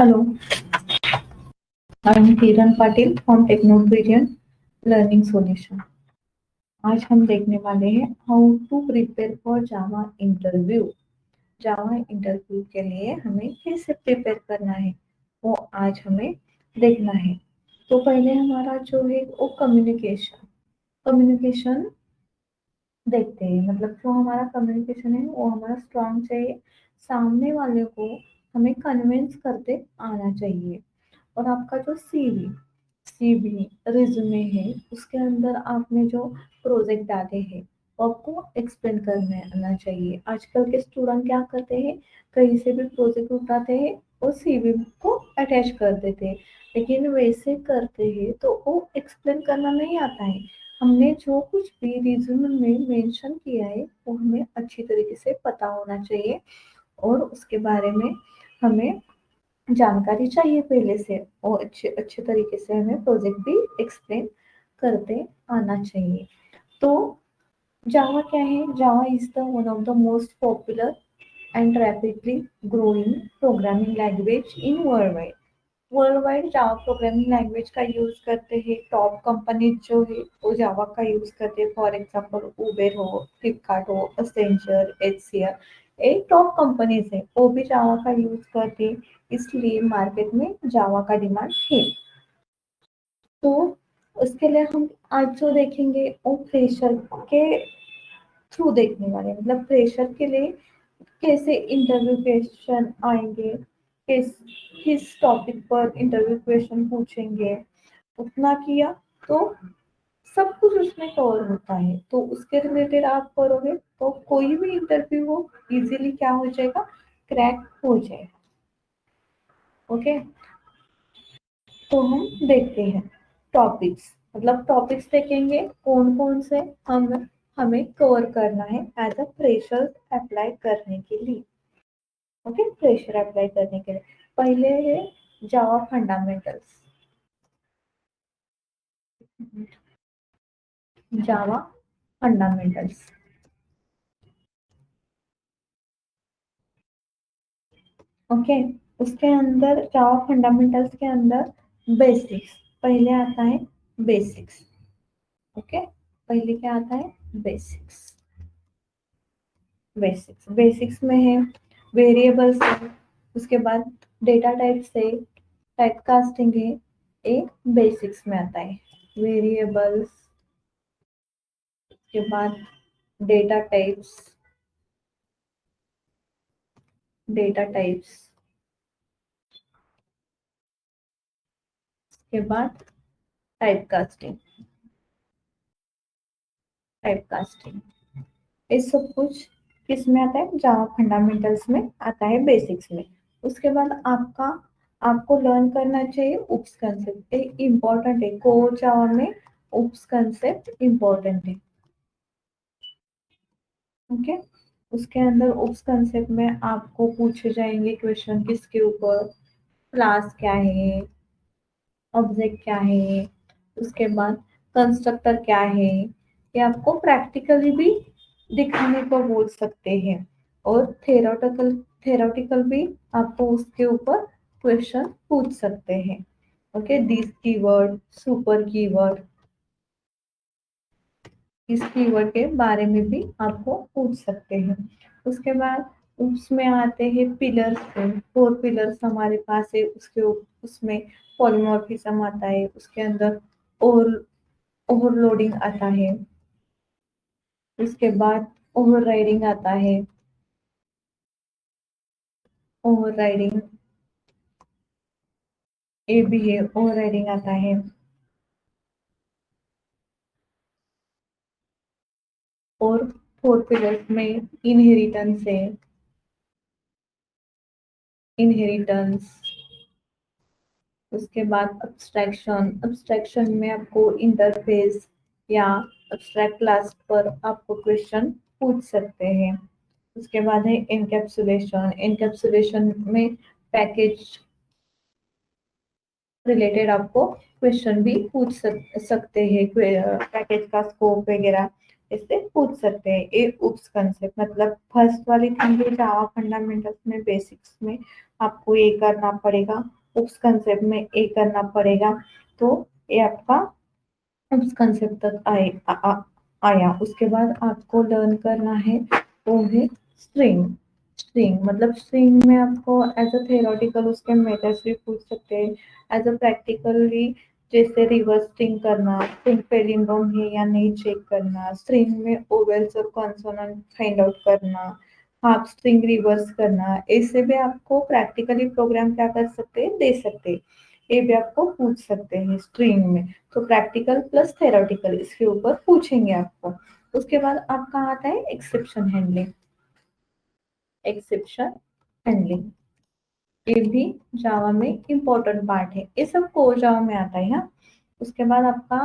Hello, I'm Kiran Patil from Technovision Learning Solution. आज हम देखने वाले हैं how to prepare for Java interview. Java interview के लिए हमें कैसे प्रिपेयर करना है वो आज हमें देखना है। तो पहले हमारा जो है वो कम्युनिकेशन कम्युनिकेशन देखते हैं, मतलब जो हमारा कम्युनिकेशन है वो हमारा स्ट्रांग चाहिए। सामने वाले को हमें कन्विंस करते आना चाहिए। और आपका जो सीवी रिज्यूमे है उसके अंदर आपने जो प्रोजेक्ट डाले हैं वो आपको एक्सप्लेन करने आना चाहिए। आजकल के स्टूडेंट क्या करते हैं, कहीं से भी प्रोजेक्ट उठाते हैं और सीवी को अटैच कर देते हैं, लेकिन वैसे करते हैं तो वो एक्सप्लेन करना नहीं आता है। हमने जो कुछ भी रिज्यूमे में मेंशन किया है वो हमें अच्छी तरीके से पता होना चाहिए और उसके बारे में हमें जानकारी चाहिए पहले से, और अच्छे अच्छे तरीके से हमें प्रोजेक्ट भी एक्सप्लेन करते आना चाहिए। तो जावा क्या है, Java is the one of the most popular and rapidly growing programming language in world wide Java programming language का यूज करते हैं। टॉप कंपनी जो है वो जावा का यूज करते हैं। फॉर एग्जांपल उबेर हो, फ्लिपकार्ट हो, असेंचर, एचसीएल, ये टॉप कंपनीज है, वो भी जावा का यूज करते हैं। इसलिए मार्केट में जावा का डिमांड है। तो उसके लिए हम आज जो देखेंगे वो फ्रेशर के थ्रू देखने वाले हैं। मतलब फ्रेशर के लिए कैसे इंटरव्यू क्वेश्चन आएंगे, किस टॉपिक पर इंटरव्यू क्वेश्चन पूछेंगे, उतना किया तो सब कुछ उसमें कवर होता है। तो उसके रिलेटेड आप करोगे तो कोई भी इंटरव्यू हो इजीली क्या हो जाएगा, क्रैक हो जाएगा। ओके, तो हम देखते हैं टॉपिक्स। मतलब टॉपिक्स देखेंगे कौन कौन से हम हमें कवर करना है एज अ फ्रेशर अप्लाई करने के लिए। ओके, प्रेशर अप्लाई करने के लिए पहले है जावा फंडामेंटल्स। जावा फंडामेंटल्स। ओके, उसके अंदर जावा फंडामेंटल्स के अंदर बेसिक्स पहले आता है। बेसिक्स। ओके, पहले क्या आता है, बेसिक्स। बेसिक्स बेसिक्स में है वेरिएबल्स है, उसके बाद डेटा टाइप्स है, टाइप कास्टिंग है, ये बेसिक्स में आता है। वेरिएबल्स के बाद डेटा टाइप्स, डेटा टाइप्स के बाद टाइप कास्टिंग। टाइप कास्टिंग ये सब कुछ किस में आता है, जावा फंडामेंटल्स में आता है, बेसिक्स में। उसके बाद आपको लर्न करना चाहिए उप्स कंसेप्ट, ये इम्पोर्टेंट है। कोर जावा में उप्स कंसेप्ट इम्पोर्टेंट है। ओके, उसके अंदर उप्स कंसेप्ट में आपको पूछे जाएंगे क्वेश्चन किसके ऊपर, क्लास क्या है, ऑब्जेक्ट क्या है, उसके बाद कंस्ट्रक्टर क्या है, ये आपको प्रैक्टिकली भी दिखाने को बोल सकते हैं। और थेरोटिकल भी आपको उसके ऊपर क्वेश्चन पूछ सकते हैं। Okay, this keyword, super keyword, इस कीवर्ड के बारे में भी आपको पूछ सकते हैं। उसके बाद उसमें आते हैं पिलर्स पे। 4 पिलर्स हमारे पास है, उसमें पॉलीमॉर्फिज्म आता है, उसके अंदर ओवर ओवरलोडिंग आता है, उसके बाद ओवरराइडिंग आता है। ओवरराइडिंग ये भी है, ओवरराइडिंग आता है। और 4 पिलर्स में इनहेरिटेंस है, इनहेरिटेंस। उसके बाद अब्स्ट्रैक्शन, अब्स्ट्रैक्शन में आपको इंटरफेस या अब्स्ट्रैक्ट क्लास पर आपको क्वेश्चन पूछ सकते हैं। उसके बाद है एनकैप्सुलेशन, एनकैप्सुलेशन में पैकेज रिलेटेड आपको क्वेश्चन भी पूछ सकते हैं, पैकेज का स्कोप वगैरह इससे पूछ सकते हैं। ये उप्स कंसेप्ट मतलब फर्स्ट वाली थिंग है जावा फंडामेंटल्स में, बेसिक्स में आपको ये करना पड़ेगा, उप्स कंसेप्ट में ये करना पड़ेगा। तो ये आपका उस कंसेप्ट तक आया। उसके बाद आपको लर्न करना है वो है स्ट्रिंग। स्ट्रिंग मतलब स्ट्रिंग में आपको एज अ थेरोटिकल उसके मेथड्स भी पूछ सकते हैं, एज अ प्रैक्टिकली जैसे रिवर्स स्ट्रिंग करना, स्ट्रिंग पैलिंड्रोम है या नहीं चेक करना, स्ट्रिंग में ओवेल्स और कॉन्सोनेंट फाइंड आउट करना, हाफ स्ट्रिंग रिवर्स करना, ऐसे भी आपको प्रैक्टिकली प्रोग्राम क्या कर सकते हैं, दे सकते हैं। ये भी आपको पूछ सकते हैं स्ट्रिंग में। तो प्रैक्टिकल प्लस थेरोटिकल इसके ऊपर पूछेंगे आपको। उसके बाद आपका आता है एक्सेप्शन हैंडलिंग। एक्सेप्शन हैंडलिंग ये भी जावा में इम्पोर्टेंट पार्ट है, ये सब कोर जावा में आता है। हाँ, उसके बाद आपका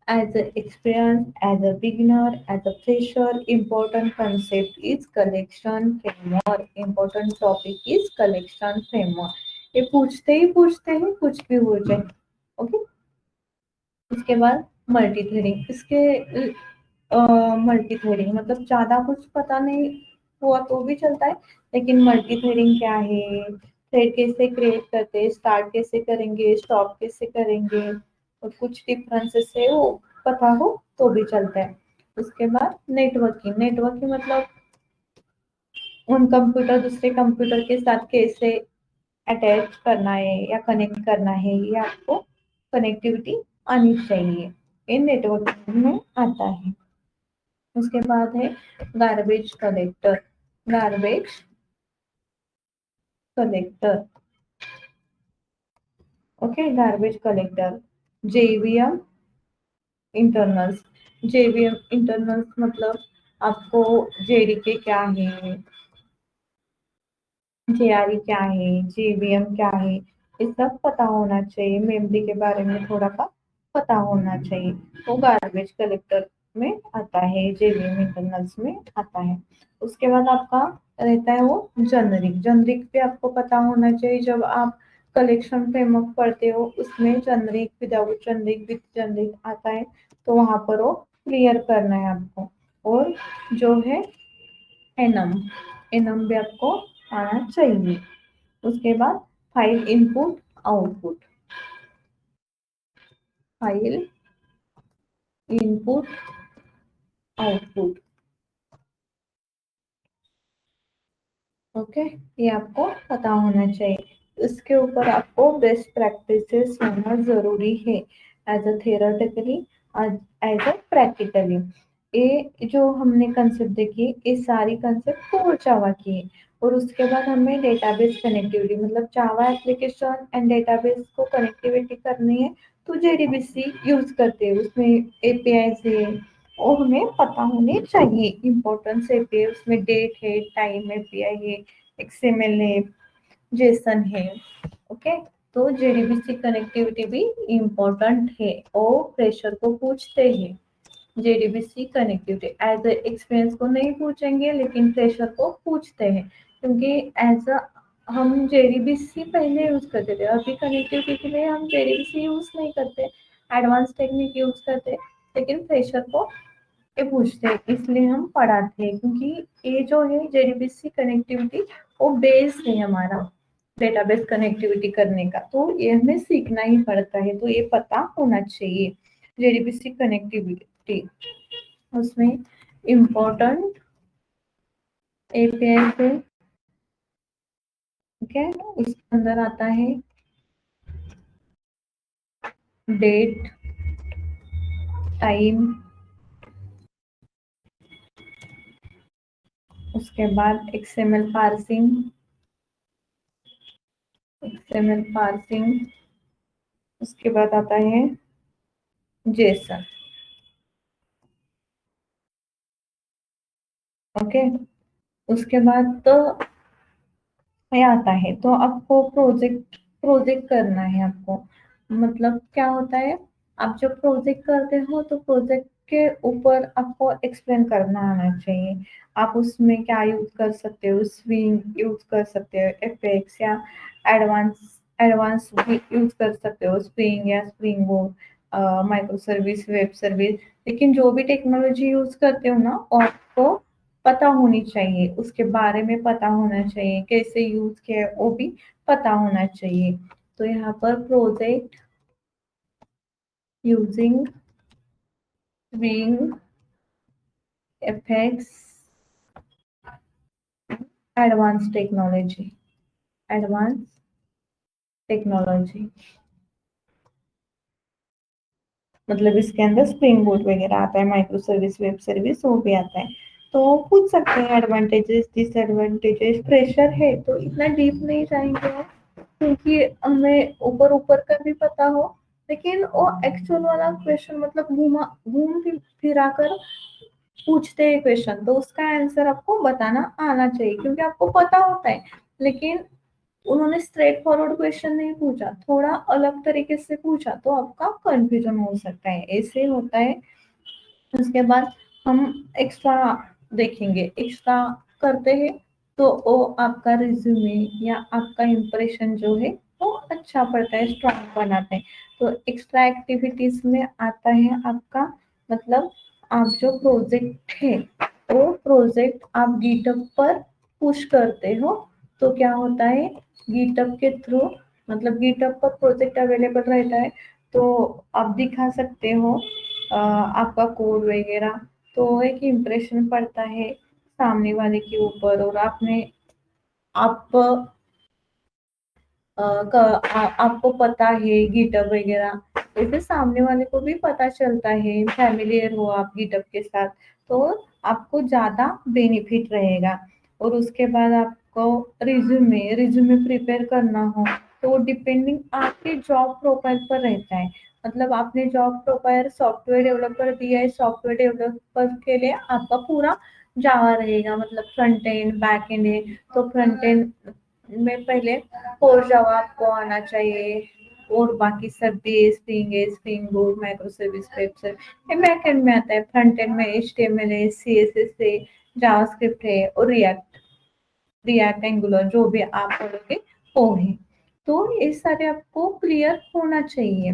as experience, as a beginner, as a fresher, important concept is collection framework, important topic is collection framework. ये पूछते हैं कुछ भी हो जाए। ओके। उसके बाद मल्टी थ्रेडिंग, इसके मल्टी थ्रेडिंग मतलब ज्यादा कुछ पता नहीं हुआ तो भी चलता है, लेकिन मल्टी थ्रेडिंग क्या है, थ्रेड कैसे क्रिएट करते हैं, स्टार्ट कैसे करेंगे, स्टॉप कैसे करेंगे, और कुछ डिफरेंसेस है वो पता हो तो भी चलता है। उसके बाद नेटवर्किंग, नेटवर्किंग मतलब उन कंप्यूटर दूसरे कंप्यूटर के साथ कैसे अटैच करना है या कनेक्ट करना है, ये आपको कनेक्टिविटी आनी चाहिए, ये नेटवर्किंग में आता है। उसके बाद है garbage collector. Garbage collector, okay, garbage collector. JVM internals, JVM internals मतलब आपको जेडीके क्या है, जेआरई क्या है, जेवीएम क्या है, ये सब पता होना चाहिए। मेमोरी के बारे में थोड़ा सा पता होना चाहिए। वो गार्बेज कलेक्टर में आता है, जेवीएम इंटरनल्स में आता है। उसके बाद आपका रहता है वो जनरिक। जनरिक भी आपको पता होना चाहिए। जब आप कलेक्शन फ्रेमवर्क पढ़ते हो उसमें generic, without generic, with generic आता है, तो वहां पर वो क्लियर करना है आपको। और जो है एनम, एनम भी आपको आना चाहिए। उसके बाद file input output, file input output, okay, ये आपको पता होना चाहिए। इसके ऊपर आपको बेस्ट प्रैक्टिसेस होना जरूरी है, as a theoretically, as a practically. ये जो हमने कंसेप्ट देखी, ये सारी कंसेप्ट कोर जावा की है। और उसके बाद हमें डेटाबेस कनेक्टिविटी मतलब जावा एप्लीकेशन एंड डेटाबेस को कनेक्टिविटी करनी है, तो जेडीबीसी यूज करते हैं, उसमें एपीआई से और हमें पता होने चाहिए। इम्पोर्टेंस एपीआई उसमें डेट है, टाइम एपीआई है, एक्सएमएल है, जेसन है। ओके। तो जेडीबीसी कनेक्टिविटी भी इम्पोर्टेंट है और प्रेशर को पूछते हैं। JDBC connectivity as a experience को नहीं पूछेंगे, लेकिन प्रेशर को पूछते हैं, क्योंकि एज अ हम जेडीबीसी पहले यूज करते थे, अभी कनेक्टिविटी के लिए हम जेडीबीसी यूज नहीं करते, एडवांस टेक्निक यूज करते, लेकिन प्रेशर को ये पूछते हैं, इसलिए हम पढ़ाते हैं, क्योंकि ये जो है जेडीबीसी कनेक्टिविटी वो बेस है हमारा डेटाबेस कनेक्टिविटी करने का, तो ये हमें सीखना ही पड़ता है, तो ये पता होना चाहिए। जेडीबीसी कनेक्टिविटी उसमें इम्पोर्टेंट एपीआई है, ठीक है। उसके अंदर आता है डेट, टाइम, उसके बाद एक्सएमएल पार्सिंग, एक्सएमएल पार्सिंग, उसके बाद आता है जेसन, ओके। उसके बाद तो ये आता है, तो आपको प्रोजेक्ट प्रोजेक्ट करना है आपको। मतलब क्या होता है, आप जब प्रोजेक्ट करते हो तो प्रोजेक्ट के ऊपर आपको एक्सप्लेन करना आना चाहिए। आप उसमें क्या यूज कर सकते हो, स्विंग यूज कर सकते हो, एफएक्स या एडवांस एडवांस भी यूज कर सकते हो, स्प्रिंग या spring board, micro service, web service, लेकिन जो भी टेक्नोलॉजी यूज करते हो ना, वो आपको पता होनी चाहिए, उसके बारे में पता होना चाहिए, कैसे यूज किया है वो भी पता होना चाहिए। तो यहाँ पर project using swing effects advance technology, advance technology मतलब इसके अंदर स्प्रिंग बोट वगैरह आता है, माइक्रो सर्विस, वेब सर्विस वो भी आता है। तो पूछ सकते हैं एडवांटेजेस, डिसएडवांटेजेस। प्रेशर है तो इतना डीप नहीं जाएंगे हम, क्योंकि हमें ऊपर ऊपर का भी पता हो, लेकिन वो एक्चुअल वाला क्वेश्चन मतलब घूम फिरा कर पूछते हैं क्वेश्चन, तो उसका आंसर आपको बताना आना चाहिए, क्योंकि आपको पता होता है, लेकिन उन्होंने स्ट्रेट फॉरवर्ड क्वेश्चन नहीं पूछा, थोड़ा अलग तरीके से पूछा, तो आपका कंफ्यूजन हो सकता है, ऐसे होता है। उसके बाद हम एक्स्ट्रा देखेंगे, एक्स्ट्रा करते हैं तो वो आपका रिज्यूमे या आपका इम्प्रेशन जो है वो अच्छा पड़ता है, स्ट्रॉन्ग बनाते हैं। तो एक्स्ट्रा एक्टिविटीज में आता है आपका मतलब आप जो प्रोजेक्ट है वो प्रोजेक्ट आप गिटअप पर पुश करते हो, तो क्या होता है गिटअप के थ्रू, मतलब गिटअप पर प्रोजेक्ट अवेलेबल रहता है, तो आप दिखा सकते हो आपका कोड वगैरह, तो एक इम्प्रेशन पड़ता है सामने वाले के ऊपर, और आप आपको पता है गिटअप वगैरह, ऐसे सामने वाले को भी पता चलता है, फैमिलियर हो आप गिटअप के साथ, तो आपको ज्यादा बेनिफिट रहेगा। और उसके बाद आपको रिज्यूमे प्रिपेयर करना हो, तो डिपेंडिंग आपके जॉब प्रोफाइल पर रहता है। मतलब आपने जॉब प्रोफाइल सॉफ्टवेयर डेवलपर दिया है, सॉफ्टवेयर डेवलपर के लिए आपका पूरा जावा रहेगा, मतलब फ्रंट एंड बैक एंड है, तो फ्रंट एंड में पहले कोर जावा आपको आना चाहिए, और बाकी सब भी स्प्रिंग है, spring board, micro service, web service, ये बैकएंड में आता है। फ्रंट एंड में एचटीएमएल है, सीएसएस है, जावास्क्रिप्ट है, और रिएक्ट एंगुलर जो भी आप पढ़ोगे वो है। तो ये सारे आपको क्लियर होना चाहिए।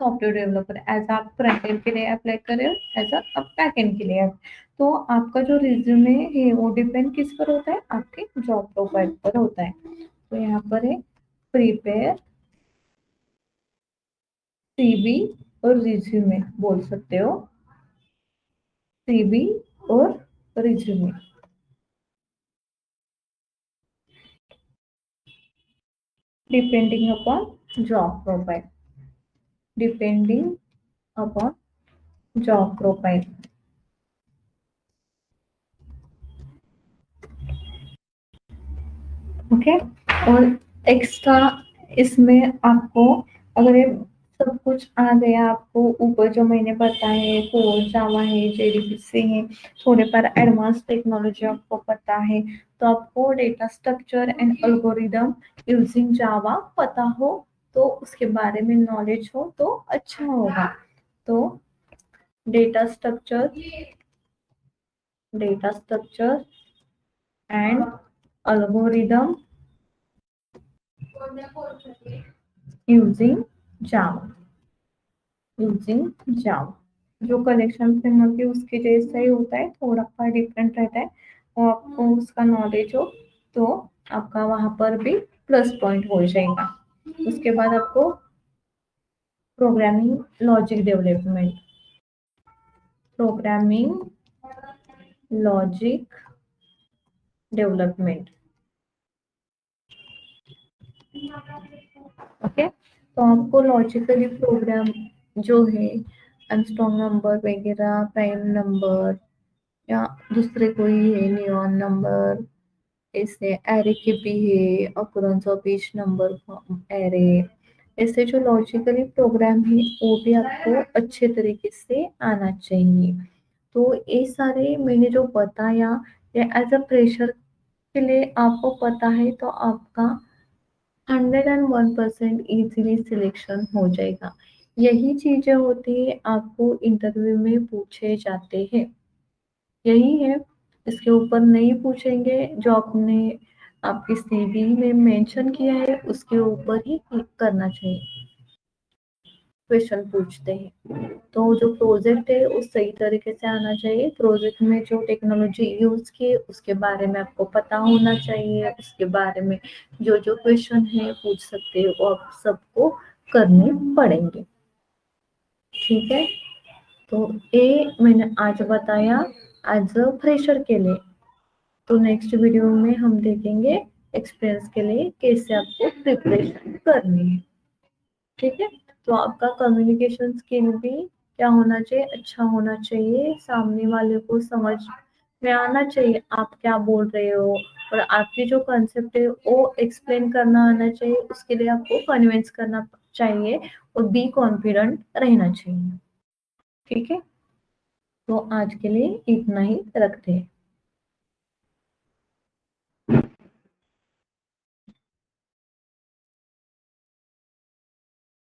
सॉफ्टवेयर डेवलपर एज आप फ्रंट एंड के लिए अप्लाई करें, एज आप बैक एंड के लिए, तो आपका जो रिज्यूमे है वो डिपेंड किस पर होता है, आपके जॉब प्रोफाइल पर होता है। तो यहाँ पर है प्रिपेयर सीवी और रिज्यूमे बोल सकते हो, सीवी और resume, depending upon job profile, depending upon job profile. Okay. और एक्स्ट्रा इसमें आपको, अगर ये सब कुछ आ गया आपको, ऊपर जो मैंने बताया कोर जावा है, जेडीबीसी है, थोड़े पर एडवांस टेक्नोलॉजी आपको पता है, तो आपको data structure and algorithm using Java पता हो, तो उसके बारे में नॉलेज हो तो अच्छा होगा। तो data structure, data structure and algorithm using Java, using Java। जो कलेक्शन फ्रेमवर्क है उसके जैसा ही होता है, थोड़ा सा डिफरेंट रहता है, और आपको उसका नॉलेज हो तो आपका वहां पर भी प्लस पॉइंट हो जाएगा। उसके बाद आपको programming logic development, programming logic development. Okay. तो आपको लॉजिकली प्रोग्राम जो है, अनस्ट्रॉन्ग नंबर वगैरह, प्राइम नंबर, या दूसरे कोई है नियॉन नंबर, ऐसे एरे के भी है, अकुरेंस ऑफ ईच नंबर एरे, ऐसे जो लॉजिकली प्रोग्राम है वो भी आपको अच्छे तरीके से आना चाहिए। तो ये सारे मैंने जो बताया, ये एज अ प्रेशर के लिए आपको पता है, तो आपका 101% इजीली सिलेक्शन हो जाएगा। यही चीजें होती है आपको इंटरव्यू में पूछे जाते हैं, यही है, इसके ऊपर नहीं पूछेंगे। जो आपने आपकी सीवी में मेंशन किया है उसके ऊपर ही क्लिक करना चाहिए। क्वेश्चन पूछते हैं। तो जो प्रोजेक्ट है वो सही तरीके से आना चाहिए। प्रोजेक्ट में जो टेक्नोलॉजी यूज की उसके बारे में आपको पता होना चाहिए। उसके बारे में जो जो क्वेश्चन है पूछ सकते हो वो आप सबको करने पड़ेंगे। ठीक है, तो ये मैंने आज बताया एज अ फ्रेशर के लिए। तो नेक्स्ट वीडियो में हम देखेंगे एक्सपीरियंस के लिए कैसे आपको प्रिपरेशन करनी है। ठीक है, तो आपका कम्युनिकेशन स्किल भी क्या होना चाहिए, अच्छा होना चाहिए। सामने वाले को समझ में आना चाहिए आप क्या बोल रहे हो, और आपकी जो कंसेप्ट है वो एक्सप्लेन करना आना चाहिए। उसके लिए आपको कन्विंस करना चाहिए और बी कॉन्फिडेंट रहना चाहिए। ठीक है, तो आज के लिए इतना ही रखते हैं।